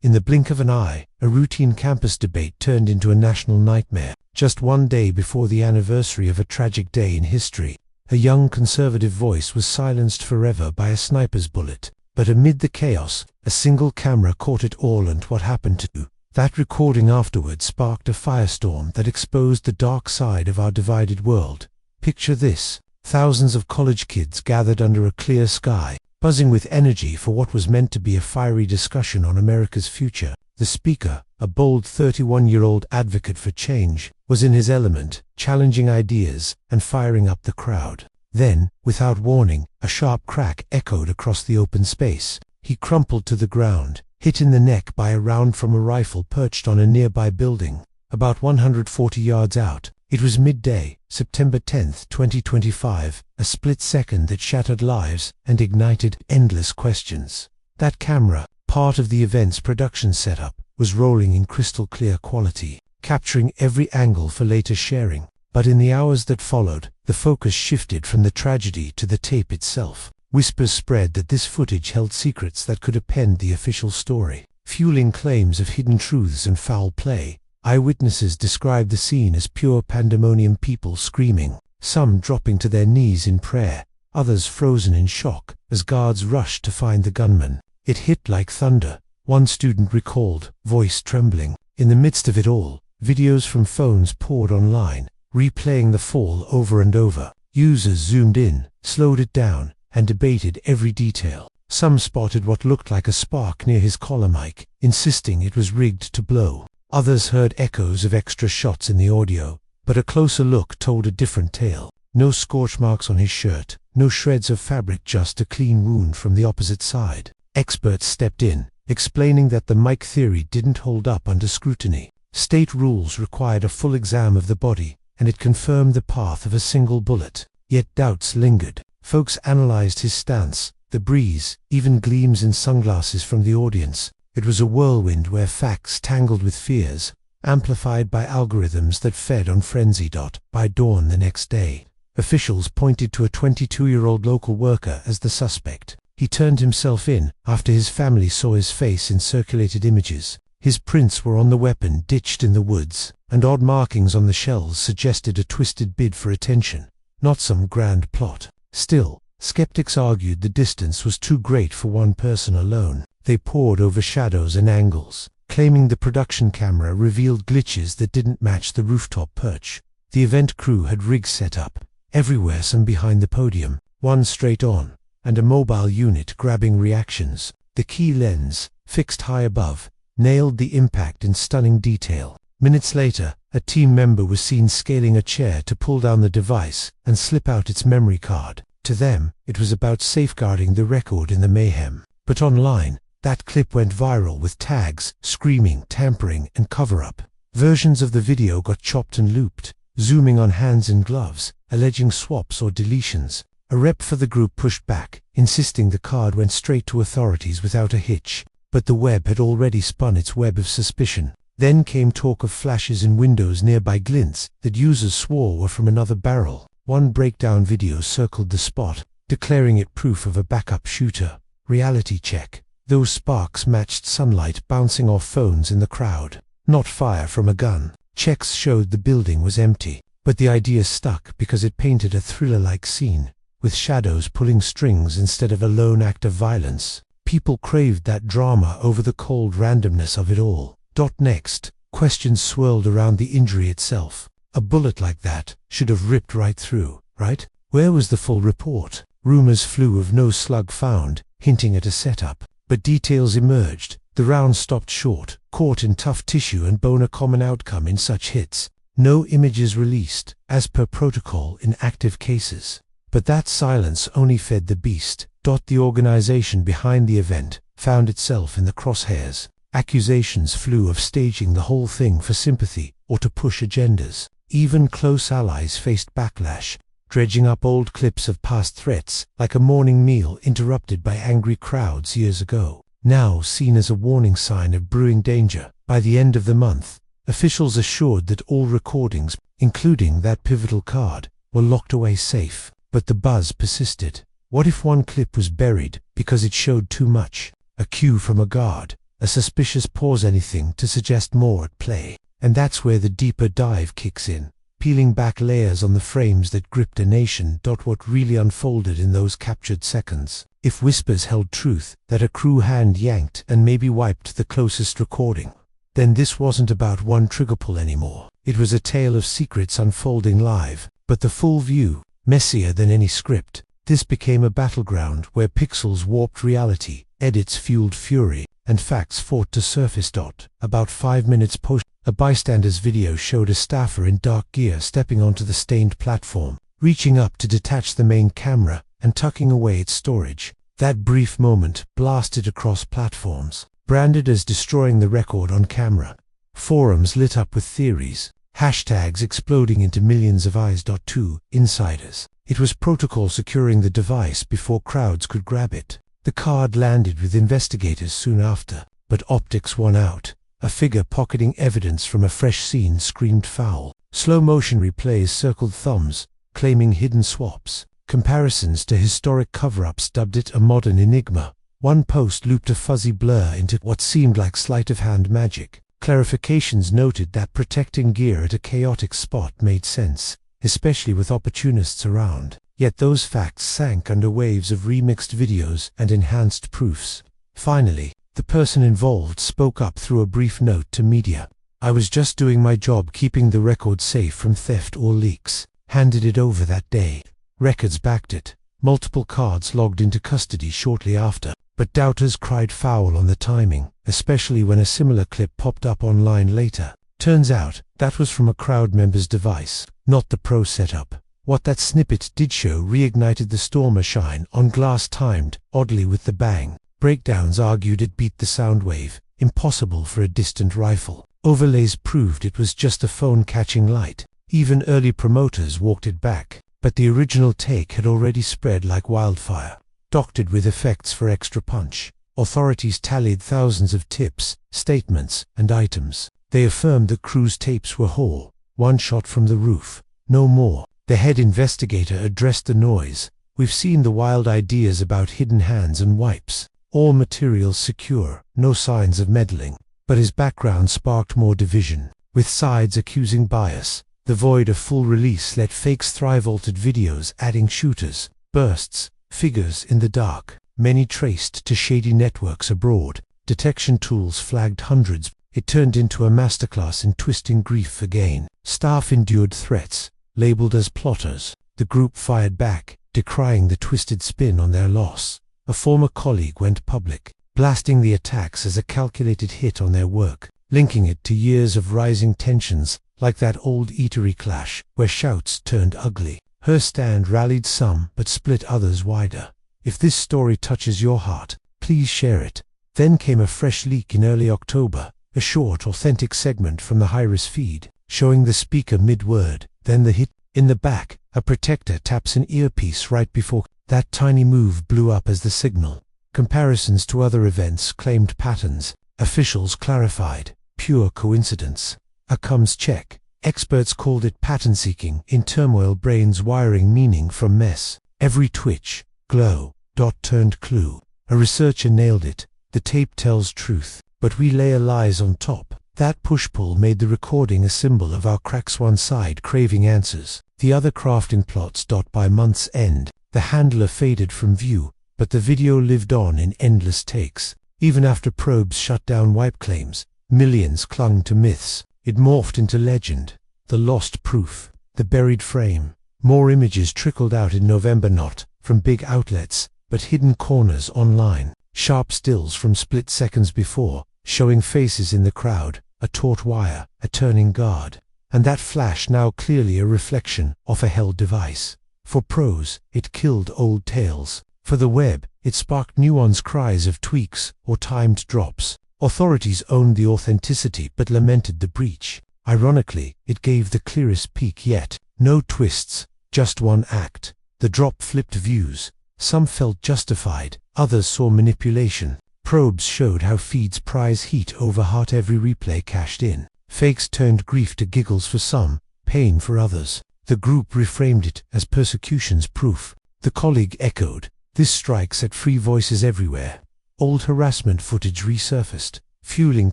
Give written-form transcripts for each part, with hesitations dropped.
In the blink of an eye, a routine campus debate turned into a national nightmare. Just one day before the anniversary of a tragic day in history, a young conservative voice was silenced forever by a sniper's bullet. But amid the chaos, a single camera caught it all, and what happened to that recording afterwards sparked a firestorm that exposed the dark side of our divided world. Picture this: thousands of college kids gathered under a clear sky, buzzing with energy for what was meant to be a fiery discussion on America's future. The speaker, a bold 31-year-old advocate for change, was in his element, challenging ideas and firing up the crowd. Then, without warning, a sharp crack echoed across the open space. He crumpled to the ground, hit in the neck by a round from a rifle perched on a nearby building. About 140 yards out, it was midday, September 10, 2025, a split second that shattered lives and ignited endless questions. That camera, part of the event's production setup, was rolling in crystal clear quality, capturing every angle for later sharing. But in the hours that followed, the focus shifted from the tragedy to the tape itself. Whispers spread that this footage held secrets that could append the official story, fueling claims of hidden truths and foul play. Eyewitnesses described the scene as pure pandemonium, people screaming, some dropping to their knees in prayer, others frozen in shock as guards rushed to find the gunman. "It hit like thunder," one student recalled, voice trembling. In the midst of it all, videos from phones poured online, replaying the fall over and over. Users zoomed in, slowed it down, and debated every detail. Some spotted what looked like a spark near his collar mic, insisting it was rigged to blow. Others heard echoes of extra shots in the audio, but a closer look told a different tale. No scorch marks on his shirt, no shreds of fabric, just a clean wound from the opposite side. Experts stepped in, explaining that the mic theory didn't hold up under scrutiny. State rules required a full exam of the body, and it confirmed the path of a single bullet. Yet doubts lingered. Folks analyzed his stance, the breeze, even gleams in sunglasses from the audience. It was a whirlwind where facts tangled with fears, amplified by algorithms that fed on frenzy. By dawn the next day, officials pointed to a 22-year-old local worker as the suspect. He turned himself in after his family saw his face in circulated images. His prints were on the weapon ditched in the woods, and odd markings on the shells suggested a twisted bid for attention, not some grand plot. Still, skeptics argued the distance was too great for one person alone. They pored over shadows and angles, claiming the production camera revealed glitches that didn't match the rooftop perch. The event crew had rigs set up everywhere, some behind the podium, one straight on, and a mobile unit grabbing reactions. The key lens, fixed high above, nailed the impact in stunning detail. Minutes later, a team member was seen scaling a chair to pull down the device and slip out its memory card. To them, it was about safeguarding the record in the mayhem. But online, that clip went viral with tags screaming tampering and cover-up. Versions of the video got chopped and looped, zooming on hands and gloves, alleging swaps or deletions. A rep for the group pushed back, insisting the card went straight to authorities without a hitch. But the web had already spun its web of suspicion. Then came talk of flashes in windows nearby, glints that users swore were from another barrel. One breakdown video circled the spot, declaring it proof of a backup shooter. Reality check. Those sparks matched sunlight bouncing off phones in the crowd, not fire from a gun. Checks showed the building was empty, but the idea stuck because it painted a thriller-like scene, with shadows pulling strings instead of a lone act of violence. People craved that drama over the cold randomness of it all. Next, questions swirled around the injury itself. A bullet like that should have ripped right through, right? Where was the full report? Rumors flew of no slug found, hinting at a setup. But details emerged. The round stopped short, caught in tough tissue and bone, a common outcome in such hits. No images released, as per protocol in active cases. But that silence only fed the beast. The organization behind the event found itself in the crosshairs. Accusations flew of staging the whole thing for sympathy or to push agendas. Even close allies faced backlash, dredging up old clips of past threats, like a morning meal interrupted by angry crowds years ago, now seen as a warning sign of brewing danger. By the end of the month, officials assured that all recordings, including that pivotal card, were locked away safe. But the buzz persisted. What if one clip was buried because it showed too much? A cue from a guard, a suspicious pause, anything to suggest more at play. And that's where the deeper dive kicks in, peeling back layers on the frames that gripped a nation. What really unfolded in those captured seconds? If whispers held truth, that a crew hand yanked and maybe wiped the closest recording, then this wasn't about one trigger pull anymore. It was a tale of secrets unfolding live, but the full view, messier than any script. This became a battleground where pixels warped reality, edits fueled fury, and facts fought to surface. About 5 minutes post, a bystander's video showed a staffer in dark gear stepping onto the stained platform, reaching up to detach the main camera and tucking away its storage. That brief moment blasted across platforms, branded as destroying the record on camera. Forums lit up with theories, hashtags exploding into millions of eyes. 2 Insiders. It was protocol securing the device before crowds could grab it. The card landed with investigators soon after, but optics won out. A figure pocketing evidence from a fresh scene screamed foul. Slow-motion replays circled thumbs, claiming hidden swaps. Comparisons to historic cover-ups dubbed it a modern enigma. One post looped a fuzzy blur into what seemed like sleight-of-hand magic. Clarifications noted that protecting gear at a chaotic spot made sense, especially with opportunists around. Yet those facts sank under waves of remixed videos and enhanced proofs. Finally, the person involved spoke up through a brief note to media. "I was just doing my job keeping the record safe from theft or leaks. Handed it over that day." Records backed it. Multiple cards logged into custody shortly after. But doubters cried foul on the timing, especially when a similar clip popped up online later. Turns out, that was from a crowd member's device, not the pro setup. What that snippet did show reignited the stormer shine on glass, timed oddly with the bang. Breakdowns argued it beat the sound wave, impossible for a distant rifle. Overlays proved it was just a phone catching light. Even early promoters walked it back, but the original take had already spread like wildfire, doctored with effects for extra punch. Authorities tallied thousands of tips, statements, and items. They affirmed the crew's tapes were whole, one shot from the roof, no more. The head investigator addressed the noise. "We've seen the wild ideas about hidden hands and wipes. All materials secure, no signs of meddling." But his background sparked more division, with sides accusing bias. The void of full release let fakes thrive, altered videos adding shooters, bursts, figures in the dark, many traced to shady networks abroad. Detection tools flagged hundreds. It turned into a masterclass in twisting grief again. Staff endured threats, labeled as plotters. The group fired back, decrying the twisted spin on their loss. A former colleague went public, blasting the attacks as a calculated hit on their work, linking it to years of rising tensions, like that old eatery clash, where shouts turned ugly. Her stand rallied some, but split others wider. If this story touches your heart, please share it. Then came a fresh leak in early October, a short, authentic segment from the Hyris feed, showing the speaker mid-word, then the hit. In the back, a protector taps an earpiece right before. That tiny move blew up as the signal. Comparisons to other events claimed patterns. Officials clarified, pure coincidence. A comes check. Experts called it pattern-seeking. In turmoil, brains wiring meaning from mess. Every twitch, glow, dot turned clue. A researcher nailed it. The tape tells truth, but we layer lies on top. That push-pull made the recording a symbol of our cracks, one side craving answers, the other crafting plots. By month's end, the handler faded from view, but the video lived on in endless takes. Even after probes shut down wipe claims, millions clung to myths. It morphed into legend, the lost proof, the buried frame. More images trickled out in November, not from big outlets, but hidden corners online. Sharp stills from split seconds before, showing faces in the crowd, a taut wire, a turning guard. And that flash now clearly a reflection of a held device. For pros, it killed old tales. For the web, it sparked nuanced cries of tweaks or timed drops. Authorities owned the authenticity but lamented the breach. Ironically, it gave the clearest peek yet. No twists, just one act. The drop flipped views. Some felt justified, others saw manipulation. Probes showed how feeds prize heat over heart. Every replay cashed in. Fakes turned grief to giggles for some, pain for others. The group reframed it as persecution's proof. The colleague echoed, "This strikes at free voices everywhere." Old harassment footage resurfaced, fueling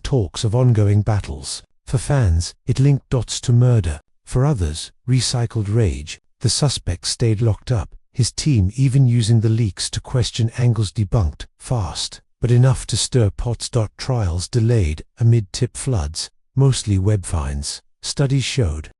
talks of ongoing battles. For fans, it linked dots to murder. For others, recycled rage. The suspect stayed locked up, his team even using the leaks to question angles debunked fast, but enough to stir pots. Trials delayed amid tip floods, mostly web finds. Studies showed